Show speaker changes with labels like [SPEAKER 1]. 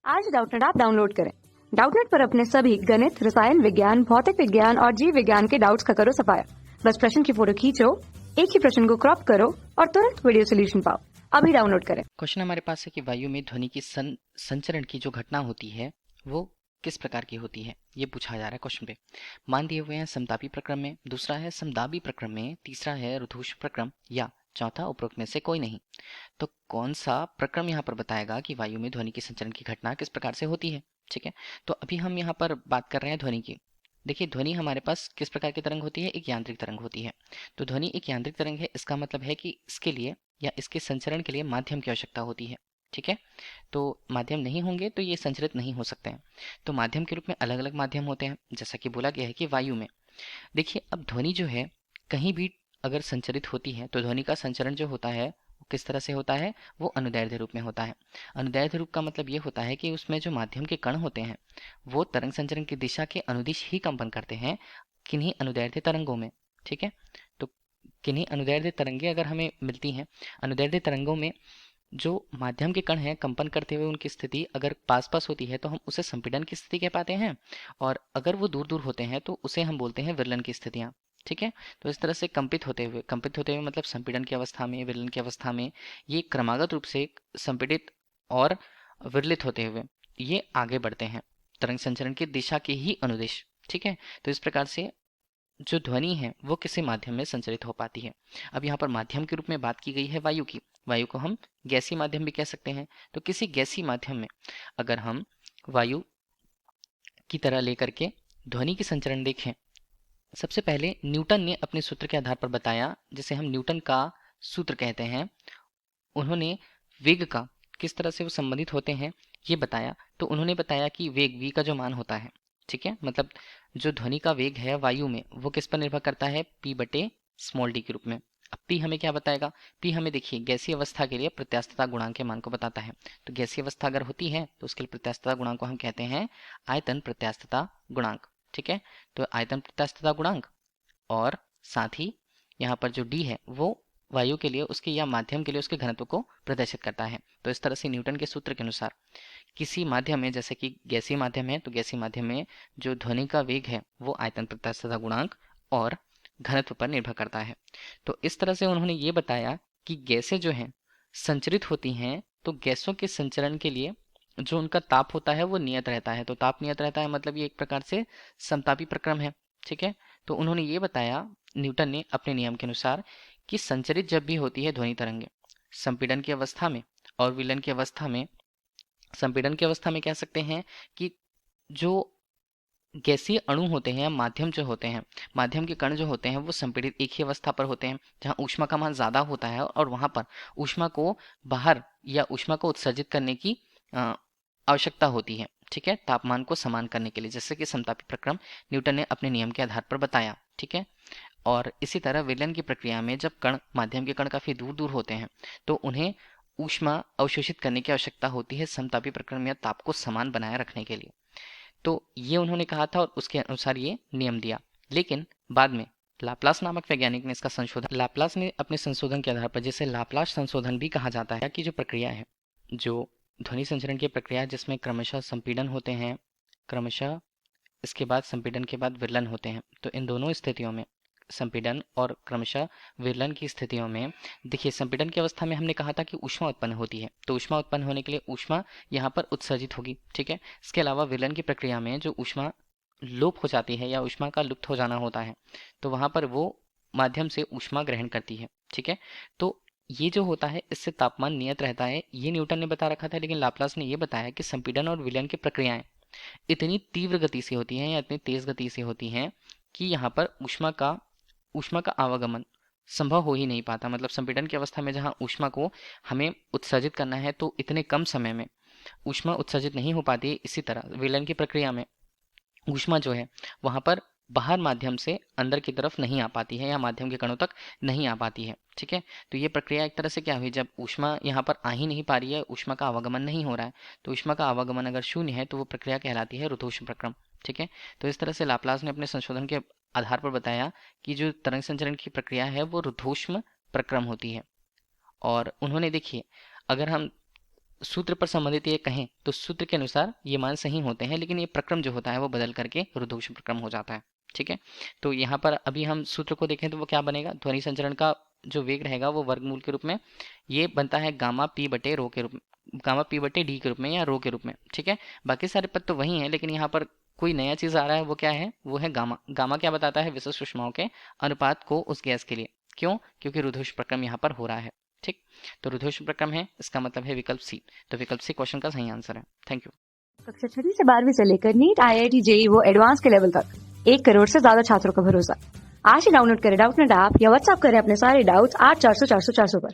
[SPEAKER 1] आज Doubtnut app download करें। Doubtnut पर अपने सभी गणित, रसायन विज्ञान, भौतिक विज्ञान और जीव विज्ञान के डाउट्स का करो सफाया। बस प्रश्न की फोटो खींचो, एक ही प्रश्न को क्रॉप करो और तुरंत वीडियो सोल्यूशन पाओ। अभी डाउनलोड करें।
[SPEAKER 2] क्वेश्चन हमारे पास है कि वायु में ध्वनि की संचरण की जो घटना होती है वो किस प्रकार की होती है, ये पूछा जा रहा है क्वेश्चन पे। मान दिए हुए हैं समतापी प्रक्रम में, दूसरा है समदाबी प्रक्रम में, तीसरा है रुद्धूष प्रक्रम या चौथा उपरोक्त में से कोई नहीं। तो कौन सा प्रक्रम यहाँ पर बताएगा कि वायु में ध्वनि की संचरण की घटना किस प्रकार से होती है। ठीक है, तो अभी हम यहाँ पर बात कर रहे हैं ध्वनि की। देखिए, ध्वनि हमारे पास किस प्रकार की तरंग होती है, एक यांत्रिक तरंग होती है। तो ध्वनि एक यांत्रिक तरंग है, इसका मतलब है कि इसके लिए या इसके संचरण के लिए माध्यम की आवश्यकता होती है। ठीक है, तो माध्यम नहीं होंगे तो ये संचरित नहीं हो सकते हैं। तो माध्यम के रूप में अलग अलग माध्यम होते हैं, जैसा कि बोला गया है कि वायु में। देखिए, अब ध्वनि जो है कहीं भी अगर संचरित होती है तो ध्वनि का संचरण जो होता है वो किस तरह से होता है, वो अनुदैर्ध्य रूप में होता है। अनुदैर्ध्य रूप का मतलब ये होता है कि उसमें जो माध्यम के कण होते हैं वो तरंग संचरण की दिशा के अनुदिश ही कंपन करते हैं, किन्हीं अनुदैर्ध्य तरंगों में। ठीक है, तो किन्हीं अनुदैर्ध्य तरंगे अगर हमें मिलती हैं, अनुदैर्ध्य तरंगों में जो माध्यम के कण हैं कंपन करते हुए उनकी स्थिति अगर पास पास होती है तो हम उसे संपीड़न की स्थिति कह पाते हैं, और अगर वो दूर दूर होते हैं तो उसे हम बोलते हैं विरलन की स्थितियां। ठीक है, तो इस तरह से कंपित होते हुए मतलब संपीड़न की अवस्था में, विरलन की अवस्था में ये क्रमागत रूप से संपीड़ित और विरलित होते हुए ये आगे बढ़ते हैं तरंग संचरण की दिशा के ही अनुदिश। ठीक है, तो इस प्रकार से जो ध्वनि है वो किसी माध्यम में संचरित हो पाती है। अब यहाँ पर माध्यम के रूप में बात की गई है वायु की। वायु को हम गैसीय माध्यम भी कह सकते हैं। तो किसी गैसीय माध्यम में अगर हम वायु की तरह लेकर के ध्वनि की संचरण देखें, सबसे पहले न्यूटन ने अपने सूत्र के आधार पर बताया, जिसे हम न्यूटन का सूत्र कहते हैं। उन्होंने वेग का किस तरह से वो संबंधित होते हैं ये बताया। तो उन्होंने बताया कि वेग v का जो मान होता है, ठीक है, मतलब जो ध्वनि का वेग है वायु में वो किस पर निर्भर करता है, p बटे स्मॉल डी के रूप में। अब p हमें क्या बताएगा, p हमें देखिए गैसीय अवस्था के लिए प्रत्यास्थता गुणांक के मान को बताता है। तो गैसीय अवस्था अगर होती है तो उसके लिए प्रत्यास्थता गुणांक को हम कहते हैं आयतन प्रत्यास्थता गुणांक। ठीक है, तो आयतन प्रत्यास्थता गुणांक और साथ ही यहाँ पर जो डी है वो वायु के लिए उसके या माध्यम के लिए उसके घनत्व को प्रदर्शित करता है। तो इस तरह से न्यूटन के सूत्र के अनुसार किसी माध्यम में, जैसे कि गैसीय माध्यम है, तो गैसीय माध्यम में जो ध्वनि का वेग है वो आयतन प्रत्यास्थता गुणांक और घनत्व पर निर्भर करता है। तो इस तरह से उन्होंने ये बताया कि गैसें जो हैं संचरित होती हैं, तो गैसों के संचरण के लिए जो उनका ताप होता है वो नियत रहता है। तो ताप नियत रहता है मतलब ये एक प्रकार से समतापी प्रक्रम है। ठीक है, तो उन्होंने ये बताया न्यूटन ने अपने नियम के अनुसार कि संचरित जब भी होती है ध्वनि तरंगे संपीड़न की अवस्था में और विलन की अवस्था में, संपीड़न की अवस्था में कह सकते हैं कि जो गैसीय अणु होते हैं, माध्यम जो होते हैं, माध्यम के कण जो होते हैं वो संपीड़ित एक ही अवस्था पर होते हैं जहां ऊष्मा का मान ज्यादा होता है, और वहां पर ऊष्मा को बाहर या ऊष्मा को उत्सर्जित करने की आवश्यकता होती है। ठीक है, तापमान को समान करने के लिए, जैसे कि समतापी प्रक्रम न्यूटन ने अपने नियम के आधार पर बताया। ठीक है, और इसी तरह विलयन की प्रक्रिया में जब कण, माध्यम के कण काफी दूर दूर होते हैं तो उन्हें ऊष्मा अवशोषित करने की आवश्यकता होती है समतापी प्रक्रम या ताप को समान बनाए रखने के लिए। तो ये उन्होंने कहा था और उसके अनुसार ये नियम दिया। लेकिन बाद में लाप्लास नामक वैज्ञानिक ने इसका संशोधन, लाप्लास ने अपने संशोधन के आधार पर, जिसे लाप्लास संशोधन भी कहा जाता है, कि जो प्रक्रिया है, जो ध्वनि संचरण की प्रक्रिया जिसमें क्रमशः संपीड़न होते हैं, क्रमशः इसके बाद संपीड़न के बाद विरलन होते हैं, तो इन दोनों स्थितियों में, संपीड़न और क्रमशः विरलन की स्थितियों में, देखिए संपीड़न की अवस्था में हमने कहा था कि ऊष्मा उत्पन्न होती है, तो ऊष्मा उत्पन्न होने के लिए ऊष्मा यहाँ पर उत्सर्जित होगी। ठीक है, इसके अलावा विरलन की प्रक्रिया में जो ऊष्मा लोप हो जाती है या ऊष्मा का लुप्त हो जाना होता है, तो वहां पर वो माध्यम से ऊष्मा ग्रहण करती है। ठीक है, तो ये जो होता है इससे तापमान नियत रहता है, ये न्यूटन ने बता रखा था। लेकिन लाप्लास ने ये बताया कि संपीड़न और विलयन की प्रक्रियाएं इतनी तीव्र गति से होती हैं या इतनी तेज गति से होती हैं कि यहाँ पर ऊष्मा का आवागमन संभव हो ही नहीं पाता। मतलब संपीड़न की अवस्था में जहाँ ऊष्मा को हमें उत्सर्जित करना है तो इतने कम समय में ऊष्मा उत्सर्जित नहीं हो पाती है। इसी तरह विलयन की प्रक्रिया में ऊष्मा जो है वहां पर बाहर माध्यम से अंदर की तरफ नहीं आ पाती है या माध्यम के कणों तक नहीं आ पाती है। ठीक है, तो ये प्रक्रिया एक तरह से क्या हुई, जब ऊष्मा यहाँ पर आ ही नहीं पा रही है, ऊष्मा का आवागमन नहीं हो रहा है, तो ऊष्मा का आवागमन अगर शून्य है तो वो प्रक्रिया कहलाती है रुद्धोष्म प्रक्रम। ठीक है, तो इस तरह से लाप्लास ने अपने संशोधन के आधार पर बताया कि जो तरंग संचरण की प्रक्रिया है वो रुद्धोष्म प्रक्रम होती है। और उन्होंने देखिए, अगर हम सूत्र पर संबंधित ये कहें तो सूत्र के अनुसार ये मान सही होते हैं, लेकिन ये प्रक्रम जो होता है वो बदल करके रुद्धघोष प्रक्रम हो जाता है। ठीक है, तो यहाँ पर अभी हम सूत्र को देखें तो वो क्या बनेगा, ध्वनि संचरण का जो वेग रहेगा वो वर्गमूल के रूप में ये बनता है गामा पी बटे रो के रूप में, गामा पी बटे डी के रूप में या रो के रूप में। ठीक है, बाकी सारे पद तो वही हैं, लेकिन यहाँ पर कोई नया चीज आ रहा है, वो क्या है, वो है गामा। गामा क्या बताता है, विशिष्ट ऊष्माओं के अनुपात को उस गैस के लिए। क्यों, क्योंकि रुद्धघोष प्रक्रम यहाँ पर हो रहा है। ठीक, तो रुद्धघोष प्रक्रम है, इसका मतलब है विकल्प सी। तो विकल्प सी क्वेश्चन का सही आंसर है। Thank you.
[SPEAKER 1] कक्षा 6वीं से 12वीं से लेकर नीट, IIT, JEE वो एडवांस के लेवल तक 1 करोड़ से ज्यादा छात्रों का भरोसा। आज ही डाउनलोड करें डाउटनेट ऐप या व्हाट्सएप करें अपने सारे डाउट्स 8400 400 400 पर।